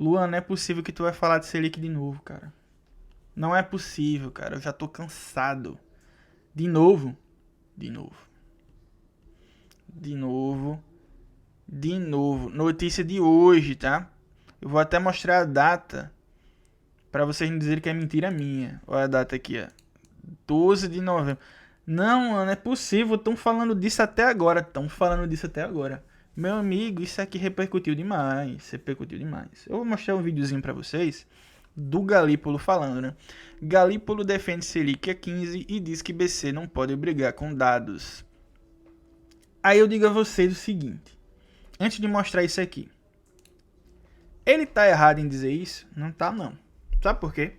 Luan, não é possível que tu vai falar de Selic de novo, cara. Não é possível, cara. Eu já tô cansado. De novo. De novo. De novo. De novo. Notícia de hoje, tá? Eu vou até mostrar a data pra vocês não dizerem que é mentira minha. Olha a data aqui, ó. 12 de novembro. Não, mano, é possível. Estão falando disso até agora. Estão falando disso até agora. Meu amigo, isso aqui repercutiu demais. Repercutiu demais. Eu vou mostrar um videozinho pra vocês do Galípolo falando, né? Galípolo defende Selic a 15 e diz que BC não pode brigar com dados. Aí eu digo a vocês o seguinte. Antes de mostrar isso aqui. Ele tá errado em dizer isso? Não tá, não. Sabe por quê?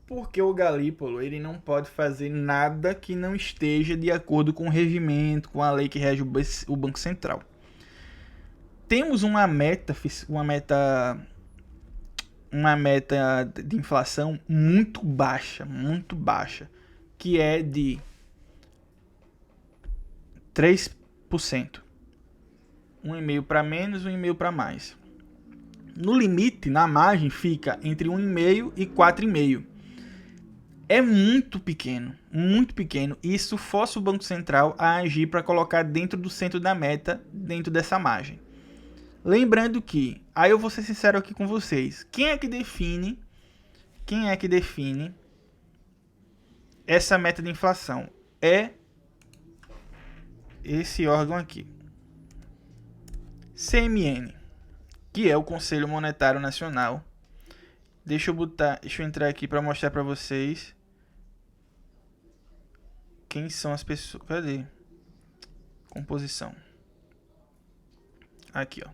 Porque o Galípolo, ele não pode fazer nada que não esteja de acordo com o regimento, com a lei que rege o Banco Central. Temos uma meta de inflação muito baixa, que é de 3%. 1,5% para menos, 1,5% para mais. No limite, na margem, fica entre 1,5% e 4,5%. É muito pequeno, muito pequeno. Isso força o Banco Central a agir para colocar dentro do centro da meta, dentro dessa margem. Lembrando que, aí eu vou ser sincero aqui com vocês, quem é que define essa meta de inflação? É esse órgão aqui, CMN, que é o Conselho Monetário Nacional. Deixa eu entrar aqui para mostrar para vocês quem são as pessoas. Cadê? Composição. Aqui, ó.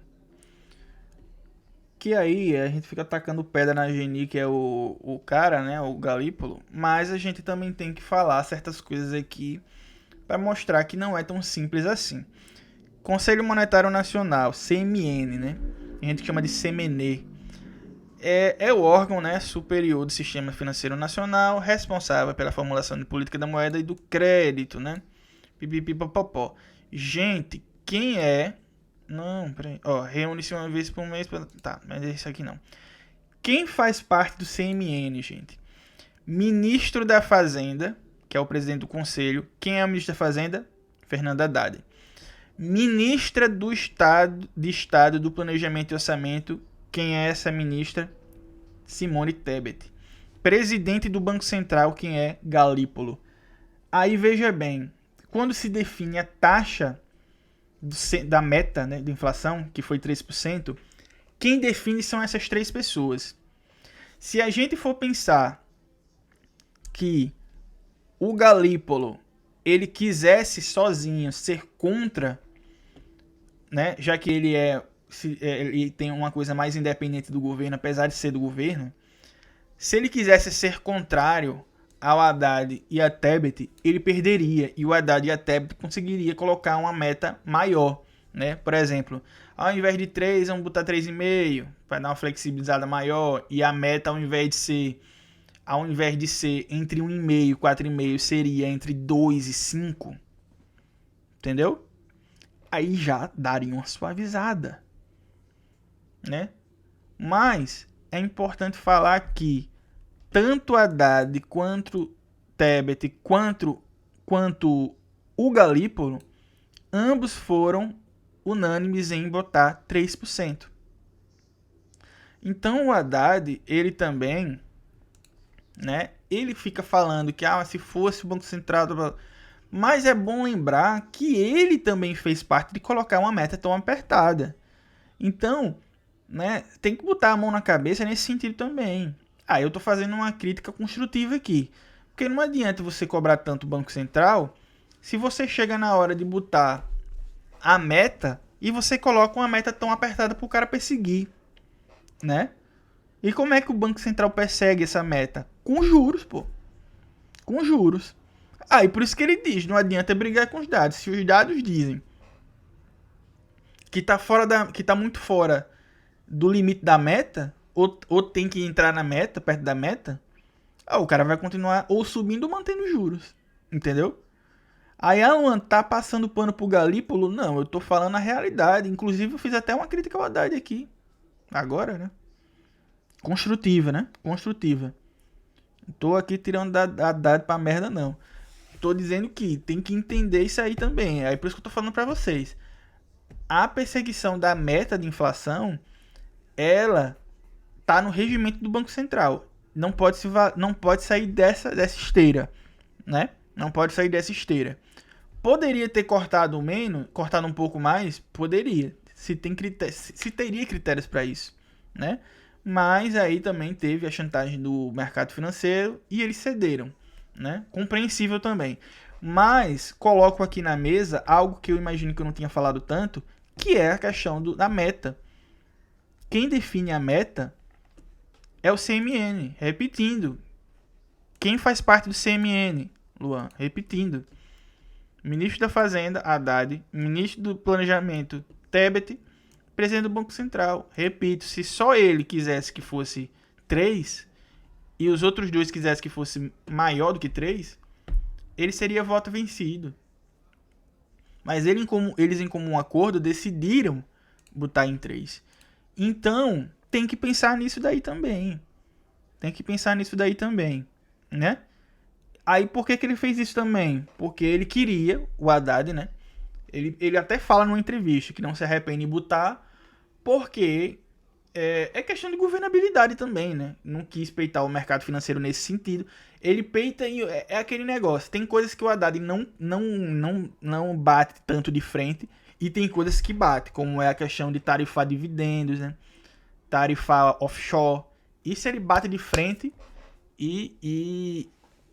Que aí a gente fica atacando pedra na Geni, que é o cara, né? O Galípolo. Mas a gente também tem que falar certas coisas aqui para mostrar que não é tão simples assim. Conselho Monetário Nacional, CMN, né? A gente chama de CMN. É o órgão, né, superior do Sistema Financeiro Nacional, responsável pela formulação de política da moeda e do crédito, né? Pipipipopopó. Gente, quem é... Não, peraí. Ó, reúne-se uma vez por mês. Tá, mas é isso aqui não. Quem faz parte do CMN, gente? Ministro da Fazenda, que é o presidente do conselho. Quem é o ministro da Fazenda? Fernando Haddad. Ministra do Estado do Planejamento e Orçamento. Quem é essa ministra? Simone Tebet. Presidente do Banco Central, quem é? Galípolo. Aí veja bem, quando se define a taxa da meta, né, de inflação, que foi 3%, quem define são essas três pessoas. Se a gente for pensar que o Galípolo ele quisesse sozinho ser contra, né, já que ele tem uma coisa mais independente do governo, apesar de ser do governo, se ele quisesse ser contrário ao Haddad e a Tebet, ele perderia, e o Haddad e a Tebet conseguiria colocar uma meta maior, né? Por exemplo, ao invés de 3, vamos botar 3,5, para dar uma flexibilizada maior, e a meta ao invés de ser entre 1,5 e 4,5, seria entre 2 e 5, entendeu? Aí já daria uma suavizada, né? Mas é importante falar que tanto Haddad quanto Tebet quanto o Galípolo, ambos foram unânimes em botar 3%. Então o Haddad, ele também, né, ele fica falando que se fosse o Banco Central, mas é bom lembrar que ele também fez parte de colocar uma meta tão apertada. Então, né, tem que botar a mão na cabeça nesse sentido também. Eu tô fazendo uma crítica construtiva aqui. Porque não adianta você cobrar tanto o Banco Central se você chega na hora de botar a meta e você coloca uma meta tão apertada para o cara perseguir, né? E como é que o Banco Central persegue essa meta? Com juros, pô. Com juros. E por isso que ele diz, não adianta brigar com os dados. Se os dados dizem que tá muito fora do limite da meta, ou tem que entrar na meta, perto da meta, o cara vai continuar ou subindo ou mantendo juros, entendeu? Aí a Luan tá passando pano pro Galípolo? Não, eu tô falando a realidade. Inclusive eu fiz até uma crítica ao Haddad aqui. Agora, né? Construtiva, né? Construtiva. Não tô aqui tirando a dado pra merda, não. Tô dizendo que tem que entender isso aí também. É por isso que eu tô falando pra vocês. A perseguição da meta de inflação, ela tá no regimento do Banco Central. Não pode sair dessa esteira, né? Não pode sair dessa esteira. Poderia ter cortado menos, cortado um pouco mais? Poderia. Se teria critérios para isso, né? Mas aí também teve a chantagem do mercado financeiro e eles cederam, né? Compreensível também. Mas coloco aqui na mesa algo que eu imagino que eu não tinha falado tanto, que é a questão da meta. Quem define a meta é o CMN. Repetindo. Quem faz parte do CMN, Luan? Repetindo. Ministro da Fazenda, Haddad. Ministro do Planejamento, Tebet. Presidente do Banco Central. Repito, se só ele quisesse que fosse 3 e os outros dois quisessem que fosse maior do que 3, ele seria voto vencido. Mas eles, em comum acordo, decidiram botar em 3. Então, tem que pensar nisso daí também. Né? Aí, por que ele fez isso também? Porque ele queria, o Haddad, né? Ele até fala numa entrevista que não se arrepende de botar, porque é questão de governabilidade também, né? Não quis peitar o mercado financeiro nesse sentido. Ele peita e é aquele negócio. Tem coisas que o Haddad não bate tanto de frente e tem coisas que bate, como é a questão de tarifar dividendos, né? Tarifar offshore. Isso ele bate de frente e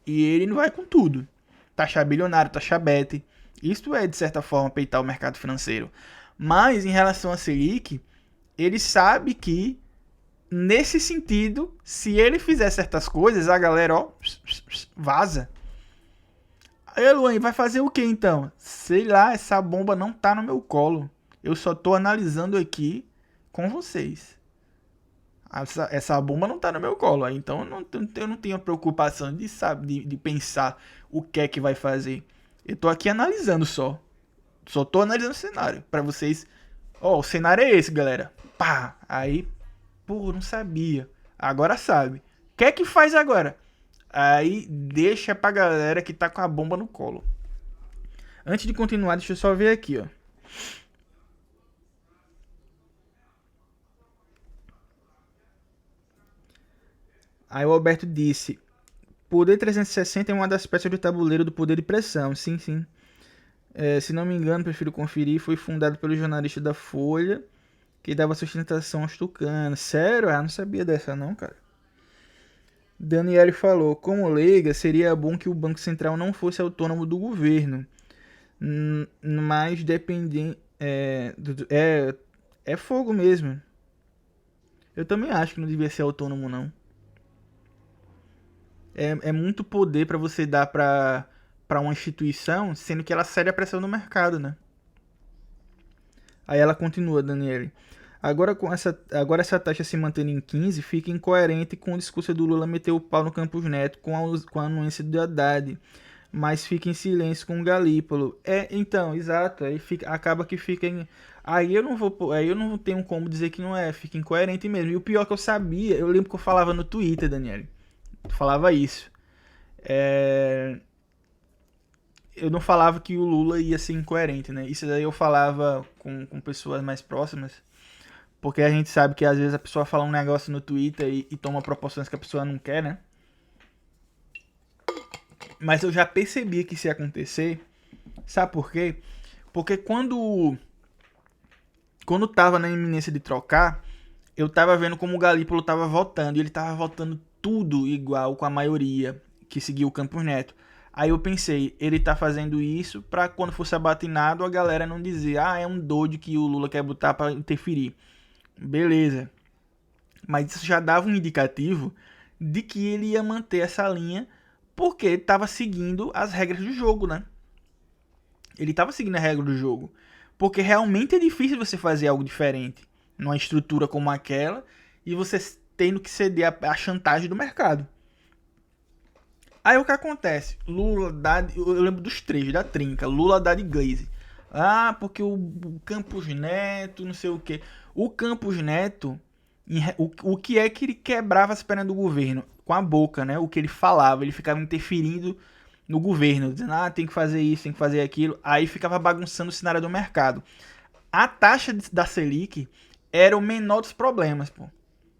ele não vai com tudo. Taxar bilionário, taxar bet. Isso é, de certa forma, peitar o mercado financeiro. Mas, em relação a Selic, ele sabe que, nesse sentido, se ele fizer certas coisas, a galera, ó, vaza. Aí, Luan, vai fazer o que então? Sei lá, essa bomba não tá no meu colo. Eu só tô analisando aqui com vocês. Essa bomba não tá no meu colo. Então eu não tenho a preocupação de pensar o que é que vai fazer. Eu tô aqui analisando só. Só tô analisando o cenário. Pra vocês. Ó, o cenário é esse, galera. Pá. Aí. Pô, não sabia. Agora sabe. O que é que faz agora? Aí deixa pra galera que tá com a bomba no colo. Antes de continuar, deixa eu só ver aqui, ó. Aí o Alberto disse: Poder 360 é uma das peças do tabuleiro do poder de pressão. Sim, sim. Se não me engano, prefiro conferir. Foi fundado pelo jornalista da Folha, que dava sustentação aos tucanos. Sério? Ah, não sabia dessa não, cara. Daniele falou: como leiga, seria bom que o Banco Central não fosse autônomo do governo, mas dependente. É fogo mesmo. Eu também acho que não devia ser autônomo, não. É muito poder para você dar para uma instituição, sendo que ela cede a pressão no mercado, né? Aí ela continua, Daniele. Agora essa taxa se mantendo em 15 fica incoerente com o discurso do Lula meter o pau no Campos Neto com a anuência do Haddad, mas fica em silêncio com o Galípolo. Então, exato, acaba que fica em... Aí eu não tenho como dizer que não fica incoerente mesmo. E o pior que eu sabia, eu lembro que eu falava no Twitter, Daniele. Eu falava isso. Eu não falava que o Lula ia ser incoerente, né? Isso daí eu falava com pessoas mais próximas, porque a gente sabe que às vezes a pessoa fala um negócio no Twitter e toma proporções que a pessoa não quer, né? Mas eu já percebi que isso ia acontecer. Sabe por quê? Porque quando tava na iminência de trocar, eu tava vendo como o Galípolo tava votando, e ele tava votando tudo igual com a maioria que seguiu o Campos Neto. Aí eu pensei, ele tá fazendo isso pra quando fosse abatinado a galera não dizer, é um doido que o Lula quer botar pra interferir. Beleza. Mas isso já dava um indicativo de que ele ia manter essa linha porque estava seguindo as regras do jogo, né? Ele estava seguindo a regra do jogo. Porque realmente é difícil você fazer algo diferente numa estrutura como aquela e você tendo que ceder a chantagem do mercado. Aí o que acontece? Lula, Haddad, eu lembro dos três, da trinca, Lula, Haddad e Glaze. Porque o Campos Neto, não sei o que. O Campos Neto, O que é que ele quebrava as pernas do governo? Com a boca, né? O que ele falava, ele ficava interferindo no governo, dizendo, tem que fazer isso, tem que fazer aquilo. Aí ficava bagunçando o cenário do mercado. A taxa da Selic era o menor dos problemas, pô.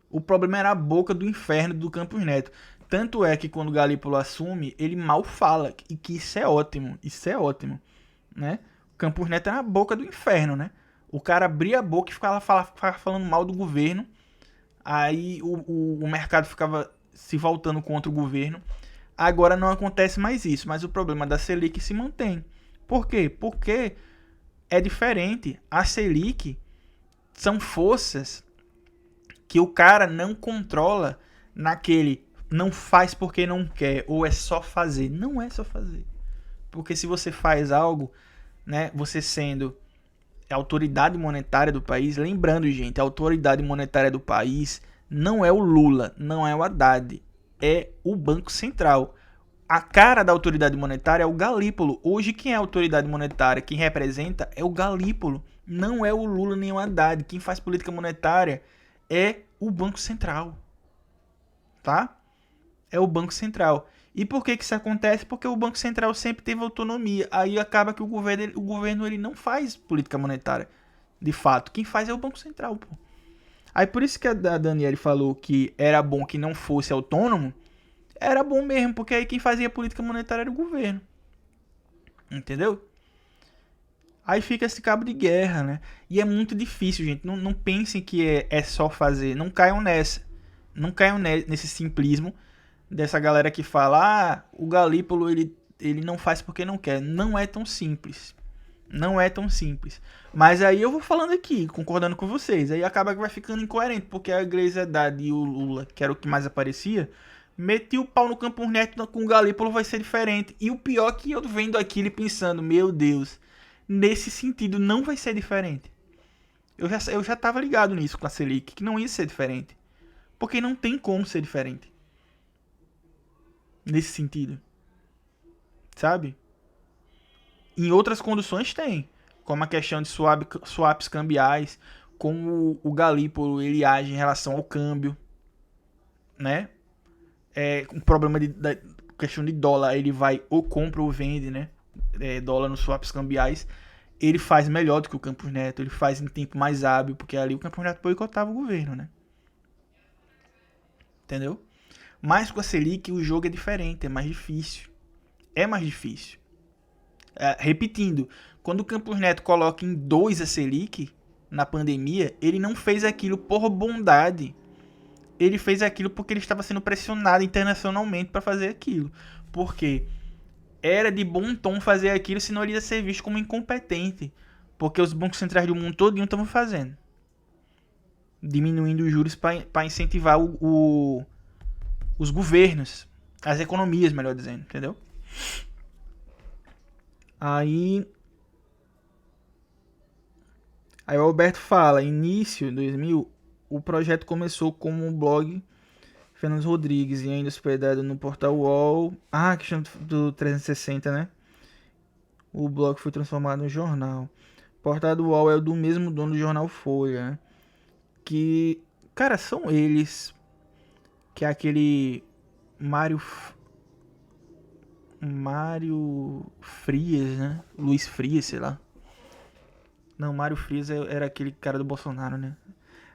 O problema era a boca do inferno do Campos Neto. Tanto é que quando o Galípolo assume, ele mal fala. E que isso é ótimo. Isso é ótimo. Né? O Campos Neto era a boca do inferno, né? O cara abria a boca e ficava falando mal do governo. Aí o mercado ficava se voltando contra o governo. Agora não acontece mais isso. Mas o problema da Selic se mantém. Por quê? Porque é diferente. A Selic são forças que o cara não controla naquele não faz porque não quer ou é só fazer. Não é só fazer. Porque se você faz algo, né, você sendo a autoridade monetária do país, lembrando, gente, a autoridade monetária do país não é o Lula, não é o Haddad, é o Banco Central. A cara da autoridade monetária é o Galípolo. Hoje quem é a autoridade monetária, quem representa é o Galípolo, não é o Lula nem o Haddad. Quem faz política monetária é o Banco Central, tá? É o Banco Central. E por que isso acontece? Porque o Banco Central sempre teve autonomia. Aí acaba que o governo ele não faz política monetária, de fato. Quem faz é o Banco Central, pô. Aí por isso que a Daniele falou que era bom que não fosse autônomo. Era bom mesmo, porque aí quem fazia política monetária era o governo. Entendeu? Aí fica esse cabo de guerra, né? E é muito difícil, gente. Não pensem que é só fazer. Não caiam nessa. Não caiam nesse simplismo dessa galera que fala, o Galípolo ele não faz porque não quer. Não é tão simples. Não é tão simples. Mas aí eu vou falando aqui, concordando com vocês. Aí acaba que vai ficando incoerente, porque a Igreja Haddad e o Lula, que era o que mais aparecia, meti o pau no Campos Neto com o Galípolo vai ser diferente. E o pior que eu vendo aquilo e pensando, meu Deus, nesse sentido não vai ser diferente. Eu já tava ligado nisso com a Selic, que não ia ser diferente. Porque não tem como ser diferente. Nesse sentido. Sabe? Em outras condições tem. Como a questão de swaps cambiais. Como o Galípolo ele age em relação ao câmbio. Né? O problema da questão de dólar. Ele vai ou compra ou vende, né? Dólar nos swaps cambiais. Ele faz melhor do que o Campos Neto. Ele faz em tempo mais hábil. Porque ali o Campos Neto boicotava o governo, né? Entendeu? Mas com a Selic o jogo é diferente, é mais difícil. É mais difícil. Repetindo, quando o Campos Neto coloca em 2 a Selic na pandemia, ele não fez aquilo por bondade. Ele fez aquilo porque ele estava sendo pressionado internacionalmente para fazer aquilo. Porque era de bom tom fazer aquilo, senão ele ia ser visto como incompetente. Porque os bancos centrais do mundo todo estavam fazendo. Diminuindo os juros para incentivar os governos, as economias, melhor dizendo, entendeu? Aí o Alberto fala, início de 2000, o projeto começou como um blog Fernando Rodrigues e ainda hospedado no portal UOL. Questão do 360, né? O blog foi transformado em jornal. O portal do UOL é o do mesmo dono do jornal Folha, né? Que, cara, são eles, que é aquele Mário Frias, né? Luiz Frias, sei lá. Não, Mário Frias era aquele cara do Bolsonaro, né?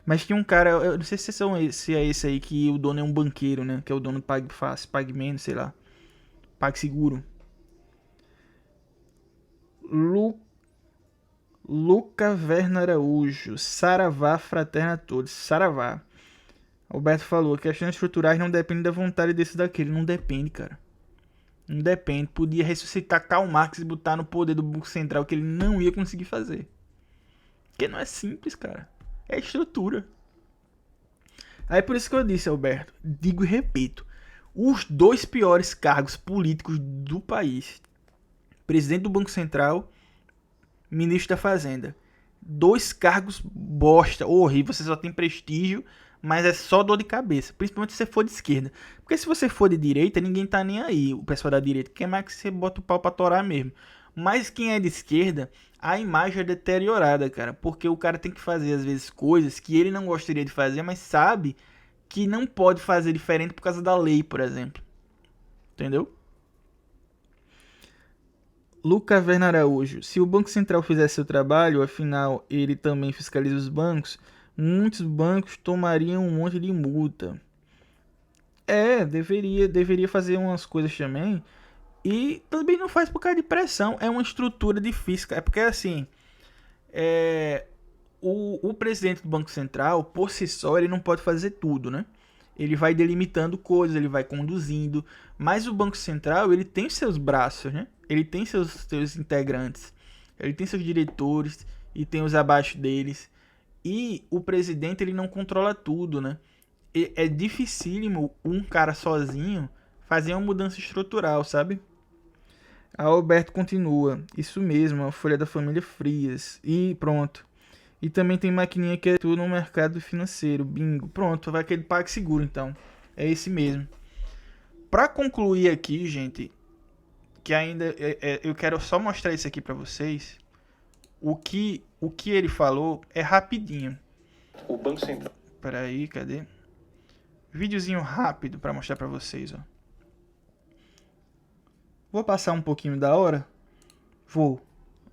Mas tinha um cara, eu não sei se é esse aí, que o dono é um banqueiro, né? Que é o dono do PagFácil, PagMenos, sei lá. PagSeguro. Luca Verna Araújo. Saravá, fraterna a todos. Saravá. Alberto falou, questões estruturais não dependem da vontade desse daquele. Não depende, cara. Não depende. Podia ressuscitar Karl Marx e botar no poder do Banco Central, que ele não ia conseguir fazer. Porque não é simples, cara. É estrutura. Aí por isso que eu disse, Alberto, digo e repito, os 2 piores cargos políticos do país, presidente do Banco Central, ministro da Fazenda, 2 cargos bosta, horrível, você só tem prestígio, mas é só dor de cabeça, principalmente se você for de esquerda. Porque se você for de direita, ninguém tá nem aí, o pessoal da direita, quer mais que você bota o pau pra torar mesmo. Mas quem é de esquerda, a imagem é deteriorada, cara. Porque o cara tem que fazer, às vezes, coisas que ele não gostaria de fazer, mas sabe que não pode fazer diferente por causa da lei, por exemplo. Entendeu? Lucas Verna Araújo. Se o Banco Central fizesse seu trabalho, afinal ele também fiscaliza os bancos, muitos bancos tomariam um monte de multa. Deveria fazer umas coisas também. E também não faz por causa de pressão. É uma estrutura de fiscal. É porque assim, o presidente do Banco Central, por si só, ele não pode fazer tudo, né? Ele vai delimitando coisas, ele vai conduzindo. Mas o Banco Central, ele tem seus braços, né? Ele tem seus integrantes. Ele tem seus diretores e tem os abaixo deles. E o presidente, ele não controla tudo, né? É dificílimo um cara sozinho fazer uma mudança estrutural, sabe? A Alberto continua. Isso mesmo, a Folha da Família Frias. E pronto. E também tem maquininha que atua no mercado financeiro. Bingo. Pronto, vai aquele PagSeguro então. É esse mesmo. Pra concluir aqui, gente, que ainda eu quero só mostrar isso aqui pra vocês. O que ele falou é rapidinho. O Banco Central. Peraí, cadê? Videozinho rápido pra mostrar pra vocês, ó. Vou passar um pouquinho da hora? Vou.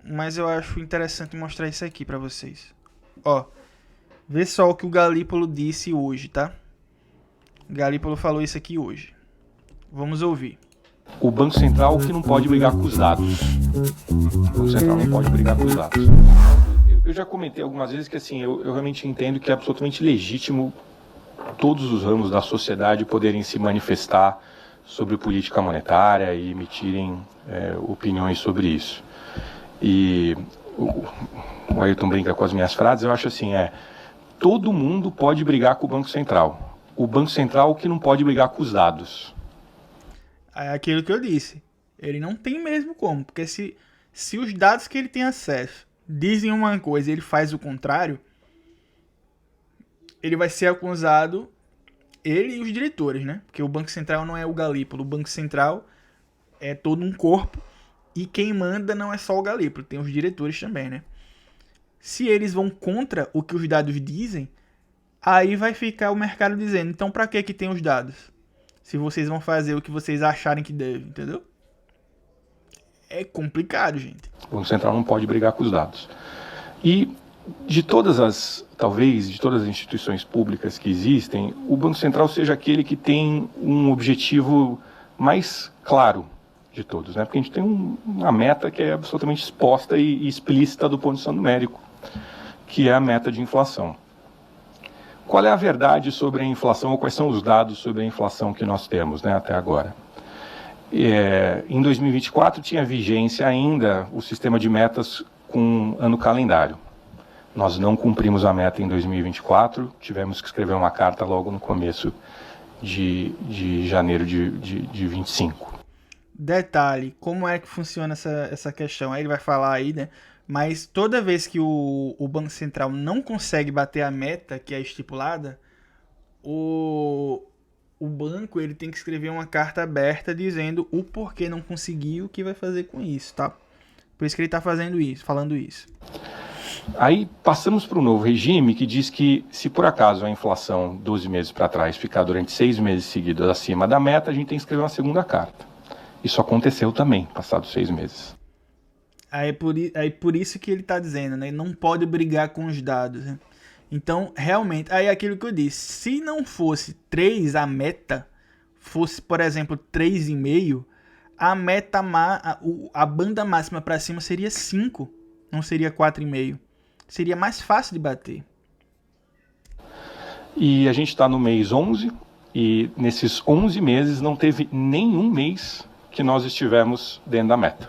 Mas eu acho interessante mostrar isso aqui pra vocês. Ó. Vê só o que o Galípolo disse hoje, tá? O Galípolo falou isso aqui hoje. Vamos ouvir. O Banco Central que não pode brigar com os dados. O Banco Central não pode brigar com os dados. Eu já comentei algumas vezes que assim, eu realmente entendo que é absolutamente legítimo todos os ramos da sociedade poderem se manifestar sobre política monetária e emitirem opiniões sobre isso. E o Ayrton brinca com as minhas frases, eu acho assim, todo mundo pode brigar com o Banco Central. O Banco Central que não pode brigar com os dados. É aquilo que eu disse. Ele não tem mesmo como, porque se os dados que ele tem acesso dizem uma coisa e ele faz o contrário, ele vai ser acusado, ele e os diretores, né? Porque o Banco Central não é o Galípolo, o Banco Central é todo um corpo e quem manda não é só o Galípolo, tem os diretores também, né? Se eles vão contra o que os dados dizem, aí vai ficar o mercado dizendo, então pra que tem os dados? Se vocês vão fazer o que vocês acharem que devem, entendeu? É complicado, gente. O Banco Central não pode brigar com os dados. E talvez de todas as instituições públicas que existem, o Banco Central seja aquele que tem um objetivo mais claro de todos, né? Porque a gente tem uma meta que é absolutamente exposta e explícita do ponto de vista numérico, que é a meta de inflação. Qual é a verdade sobre a inflação, ou quais são os dados sobre a inflação que nós temos, né, até agora? Em 2024 tinha vigência ainda o sistema de metas com ano calendário. Nós não cumprimos a meta em 2024, tivemos que escrever uma carta logo no começo de janeiro de 25. Detalhe, como é que funciona essa questão? Aí ele vai falar aí, né? Mas toda vez que o Banco Central não consegue bater a meta que é estipulada, o banco ele tem que escrever uma carta aberta dizendo o porquê não conseguiu, o que vai fazer com isso, tá? Por isso que ele está falando isso. Aí passamos para um novo regime que diz que se por acaso a inflação 12 meses para trás ficar durante 6 meses seguidos acima da meta, a gente tem que escrever uma segunda carta. Isso aconteceu também, passados 6 meses. Aí por isso que ele está dizendo, né? Não pode brigar com os dados, né? Então, realmente, aí é aquilo que eu disse, se não fosse 3 a meta, fosse, por exemplo, 3,5, a meta, a banda máxima para cima seria 5, não seria 4,5. Seria mais fácil de bater. E a gente está no mês 11, e nesses 11 meses não teve nenhum mês que nós estivemos dentro da meta.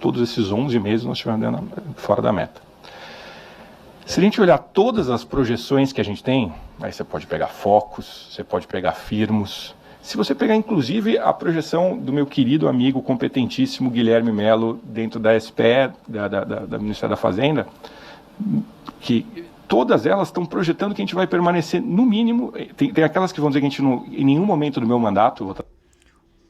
Todos esses 11 meses nós estivemos fora da meta. Se a gente olhar todas as projeções que a gente tem, aí você pode pegar Focus, você pode pegar Firmus. Se você pegar, inclusive, a projeção do meu querido amigo competentíssimo Guilherme Melo dentro da SPE, da Ministério da Fazenda, que todas elas estão projetando que a gente vai permanecer, no mínimo, tem aquelas que vão dizer que a gente, em nenhum momento do meu mandato...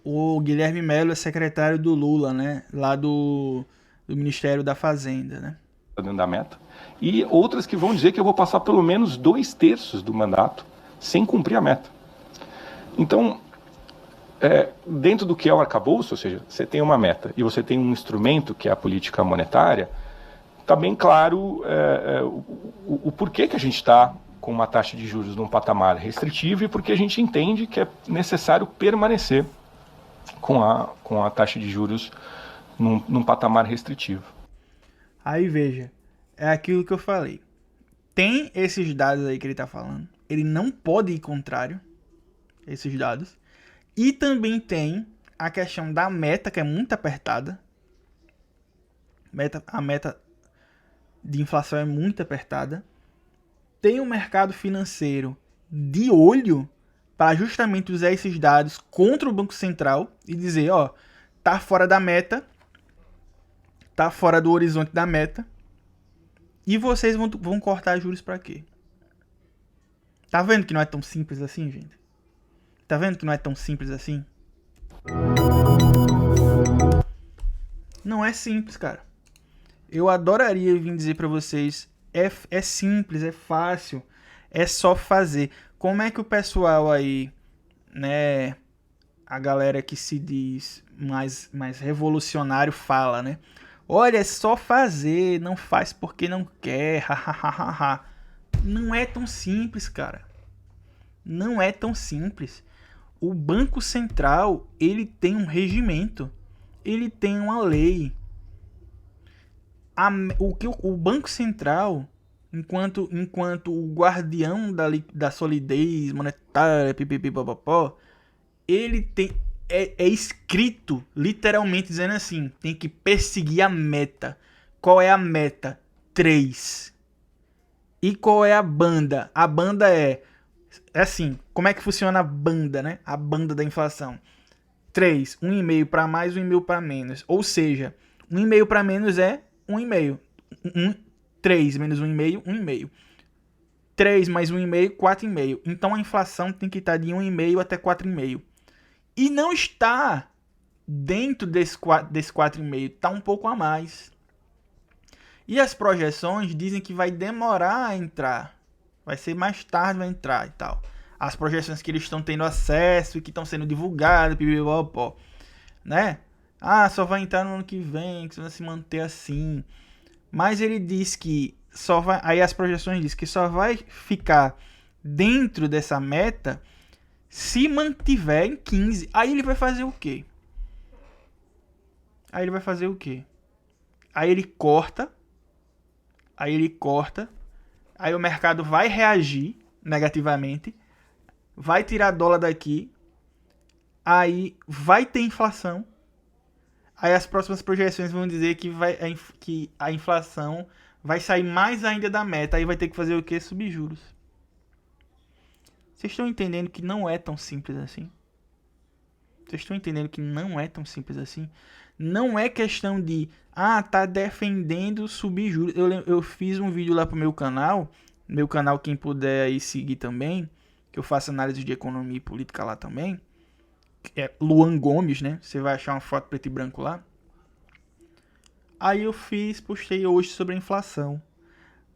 O Guilherme Melo é secretário do Lula, né? Lá do Ministério da Fazenda, né? Dentro da meta. E outras que vão dizer que eu vou passar pelo menos 2/3 do mandato sem cumprir a meta. Então, dentro do que é o arcabouço, ou seja, você tem uma meta e você tem um instrumento que é a política monetária, está bem claro o porquê que a gente está com uma taxa de juros num patamar restritivo e porque a gente entende que é necessário permanecer com a taxa de juros num patamar restritivo. Aí veja, é aquilo que eu falei. Tem esses dados aí que ele tá falando. Ele não pode ir contrário a esses dados. E também tem a questão da meta, que é muito apertada. A meta de inflação é muito apertada. Tem o mercado financeiro de olho para justamente usar esses dados contra o Banco Central e dizer, ó, tá fora da meta, tá fora do horizonte da meta, e vocês vão cortar juros para quê? Tá vendo que não é tão simples assim, gente? Tá vendo que não é tão simples assim? Não é simples, cara. Eu adoraria vir dizer para vocês, é simples, é fácil, é só fazer. Como é que o pessoal aí, né, a galera que se diz mais revolucionário fala, né? Olha, é só fazer, não faz porque não quer, Não é tão simples, cara. Não é tão simples. O Banco Central, ele tem um regimento, ele tem uma lei. O Banco Central, enquanto o guardião da solidez monetária, pipipipopopó, ele tem é escrito literalmente dizendo assim, tem que perseguir a meta. Qual é a meta? 3. E qual é a banda? A banda é assim, como é que funciona a banda, né? A banda da inflação. 3, 1,5 para mais, 1,5 para menos. Ou seja, 1,5 para menos é 1,5. 3 menos 1,5, 1,5. 3 mais 1,5, 4,5. Então a inflação tem que estar de 1,5 até 4,5. E não está dentro desse 4,5, está um pouco a mais. E as projeções dizem que vai demorar a entrar. Vai ser mais tarde, vai entrar e tal. As projeções que eles estão tendo acesso e que estão sendo divulgadas, né? Ah, só vai entrar no ano que vem, que vai se manter assim. Mas ele diz que só vai... Aí as projeções dizem que só vai ficar dentro dessa meta se mantiver em 15. Aí ele vai fazer o quê? Aí ele corta. Aí o mercado vai reagir negativamente. Vai tirar dólar daqui. Aí vai ter inflação. Aí as próximas projeções vão dizer que a inflação vai sair mais ainda da meta. Aí vai ter que fazer o quê? Subir juros. Vocês estão entendendo que não é tão simples assim? Não é questão de, tá defendendo subir juros. Eu fiz um vídeo lá pro meu canal. Meu canal, quem puder aí seguir também, que eu faço análise de economia e política lá também. É Luan Gomes, né? Você vai achar uma foto preto e branco lá. Aí eu postei hoje sobre a inflação.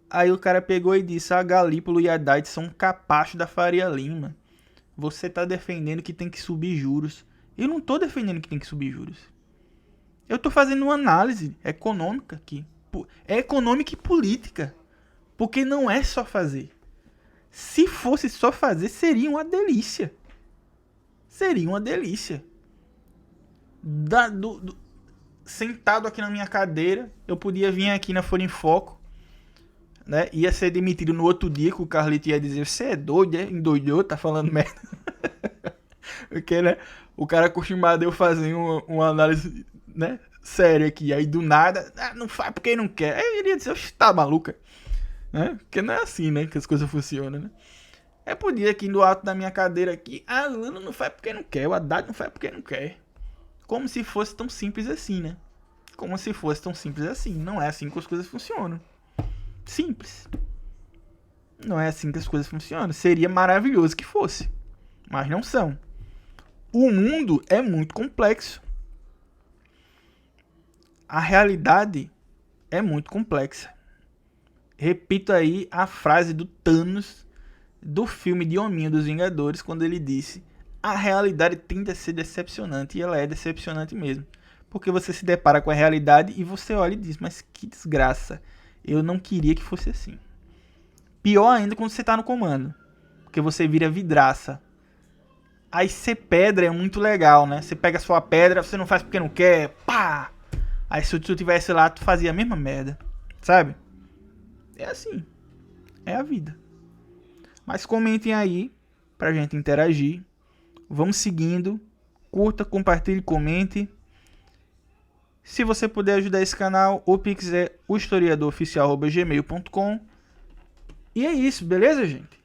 Aí o cara pegou e disse, a Galípolo e a Haddad são capachos da Faria Lima. Você tá defendendo que tem que subir juros. Eu não tô defendendo que tem que subir juros. Eu tô fazendo uma análise econômica aqui. É econômica e política. Porque não é só fazer. Se fosse só fazer, seria uma delícia. Sentado aqui na minha cadeira, eu podia vir aqui na Folha em Foco, né? Ia ser demitido no outro dia, que o Carlito ia dizer, você é doido, endoidou, tá falando merda. Porque, né, o cara acostumado a eu fazer uma análise, né, séria aqui, aí do nada, não faz porque não quer. Aí eu iria dizer, oxe, tá maluca, né? Porque não é assim, né, que as coisas funcionam, né? Eu podia aqui no alto da minha cadeira aqui, Lula não faz porque não quer, o Haddad não faz porque não quer. Como se fosse tão simples assim, né? Não é assim que as coisas funcionam. Simples. Não é assim que as coisas funcionam. Seria maravilhoso que fosse. Mas não são. O mundo é muito complexo. A realidade é muito complexa. Repito aí a frase do Thanos do filme de Hominho dos Vingadores, quando ele disse: a realidade tende a ser decepcionante, e ela é decepcionante mesmo. Porque você se depara com a realidade e você olha e diz: mas que desgraça, eu não queria que fosse assim. Pior ainda quando você está no comando, porque você vira vidraça. Aí ser pedra é muito legal, né? Você pega a sua pedra, você não faz porque não quer, pá! Aí se tu tivesse lá, tu fazia a mesma merda, sabe? É assim, é a vida. Mas comentem aí pra gente interagir. Vamos seguindo. Curta, compartilhe, comente. Se você puder ajudar esse canal, o Pix é ohistoriadoroficial@gmail.com. E é isso, beleza, gente?